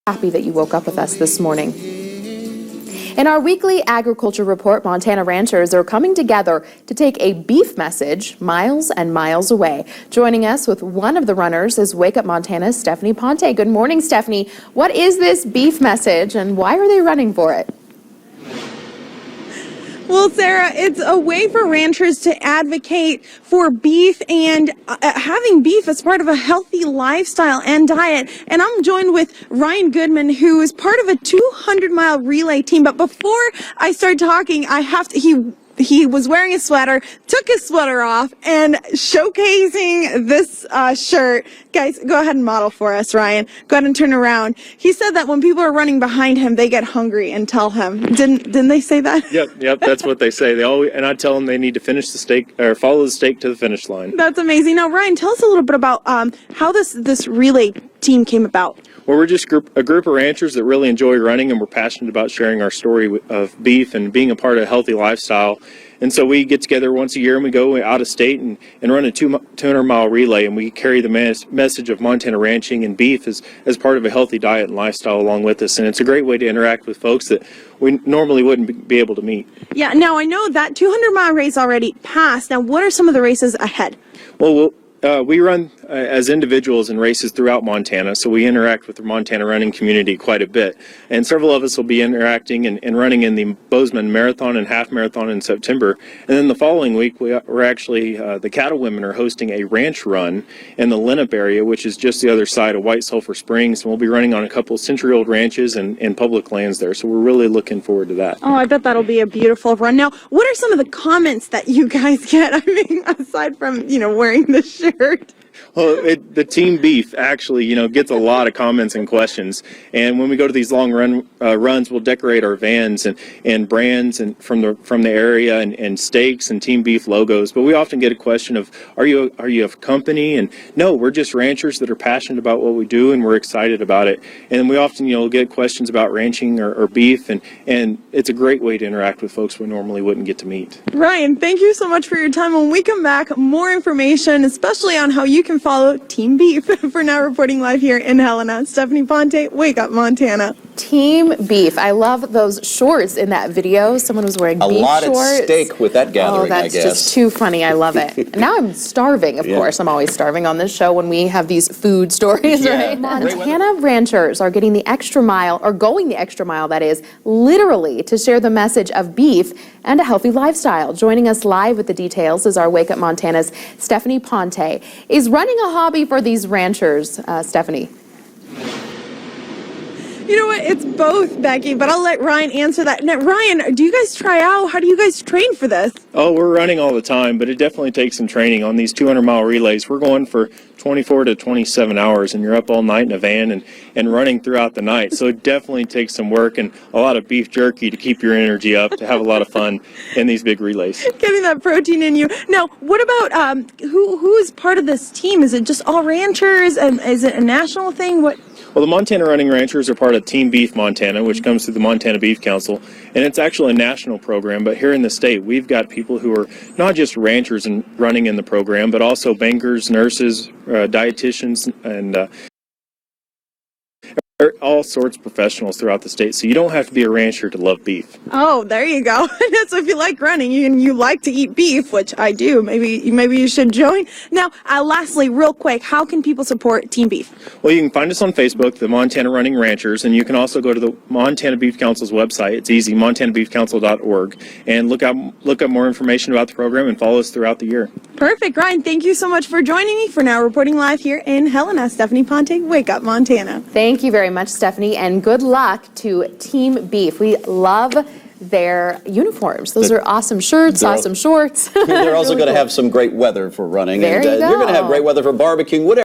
Happy that you woke up with us this morning. In our weekly agriculture report, Montana ranchers are coming together to take a beef message miles and miles away. Joining us with one of the runners is Wake Up Montana's Stephanie Ponte. Good morning, Stephanie. What is this beef message and why are they running for it? Well, Sarah, it's a way for ranchers to advocate for beef and having beef as part of a healthy lifestyle and diet. And I'm joined with Ryan Goodman, who is part of a 200-mile relay team. But before I start talking, he was wearing a sweater, took his sweater off, and showcasing this shirt. Guys, go ahead and model for us, Ryan. Go ahead and turn around. He said that when people are running behind him, they get hungry and tell him. Didn't they say that? Yep, that's what they say. And I tell them they need to finish the stake or follow the stake to the finish line. That's amazing. Now, Ryan, tell us a little bit about how this relay team came about. Well, we're just a group of ranchers that really enjoy running, and we're passionate about sharing our story of beef and being a part of a healthy lifestyle. And so we get together once a year and we go out of state and run a 200-mile relay, and we carry the message of Montana ranching and beef as part of a healthy diet and lifestyle along with us. And it's a great way to interact with folks that we normally wouldn't be able to meet. Yeah, now I know that 200-mile race already passed. Now, what are some of the races ahead? Well, we run as individuals in races throughout Montana, so we interact with the Montana running community quite a bit. And several of us will be interacting and running in the Bozeman Marathon and Half Marathon in September. And then the following week, we're actually, the Cattle Women are hosting a ranch run in the Lenape area, which is just the other side of White Sulphur Springs. And we'll be running on a couple of century-old ranches and public lands there. So we're really looking forward to that. Oh, I bet that'll be a beautiful run. Now, what are some of the comments that you guys get? I mean, aside from, wearing the shirt. Well, the team beef actually, gets a lot of comments and questions. And when we go to these long runs, we'll decorate our vans and brands and from the area and steaks and team beef logos. But we often get a question of, are you a company? And no, we're just ranchers that are passionate about what we do, and we're excited about it. And we often, get questions about ranching or beef, and it's a great way to interact with folks we normally wouldn't get to meet. Ryan, thank you so much for your time. When we come back, more information, especially on how you can follow Team Beef. For now, reporting live here in Helena, Stephanie Ponte, Wake Up Montana. Team Beef. I love those shorts in that video. Someone was wearing beef shorts. A lot at stake with that gathering, I guess. Oh, that's just too funny. I love it. Now I'm starving, of course. I'm always starving on this show when we have these food stories, right? Montana ranchers are getting the extra mile, or going the extra mile, that is, literally to share the message of beef and a healthy lifestyle. Joining us live with the details is our Wake Up Montana's Stephanie Ponte. Is running a hobby for these ranchers, Stephanie? You know what? It's both, Becky, but I'll let Ryan answer that. Now, Ryan, do you guys try out? How do you guys train for this? Oh, we're running all the time, but it definitely takes some training. On these 200-mile relays, we're going for 24 to 27 hours, and you're up all night in a van and running throughout the night. So it definitely takes some work and a lot of beef jerky to keep your energy up, to have a lot of fun in these big relays. Getting that protein in you. Now, what about who is part of this team? Is it just all ranchers? Is it a national thing? What? Well, the Montana Running Ranchers are part of Team Beef Montana, which comes through the Montana Beef Council, and it's actually a national program. But here in the state, we've got people who are not just ranchers and running in the program, but also bankers, nurses, dietitians, and all sorts of professionals throughout the state. So you don't have to be a rancher to love beef. Oh, there you go. So if you like running and you like to eat beef, which I do, maybe you should join. Now, lastly, real quick, how can people support Team Beef? Well, you can find us on Facebook, the Montana Running Ranchers, and you can also go to the Montana Beef Council's website. It's easy, montanabeefcouncil.org, and look up more information about the program and follow us throughout the year. Perfect. Ryan, thank you so much for joining me. For now, reporting live here in Helena, Stephanie Ponte, Wake Up Montana. Thank you very much, Stephanie, and good luck to Team Beef. We love their uniforms. Those are awesome shirts, awesome shorts. They're also going to have some great weather for running. There you go. You're going to have great weather for barbecuing, whatever.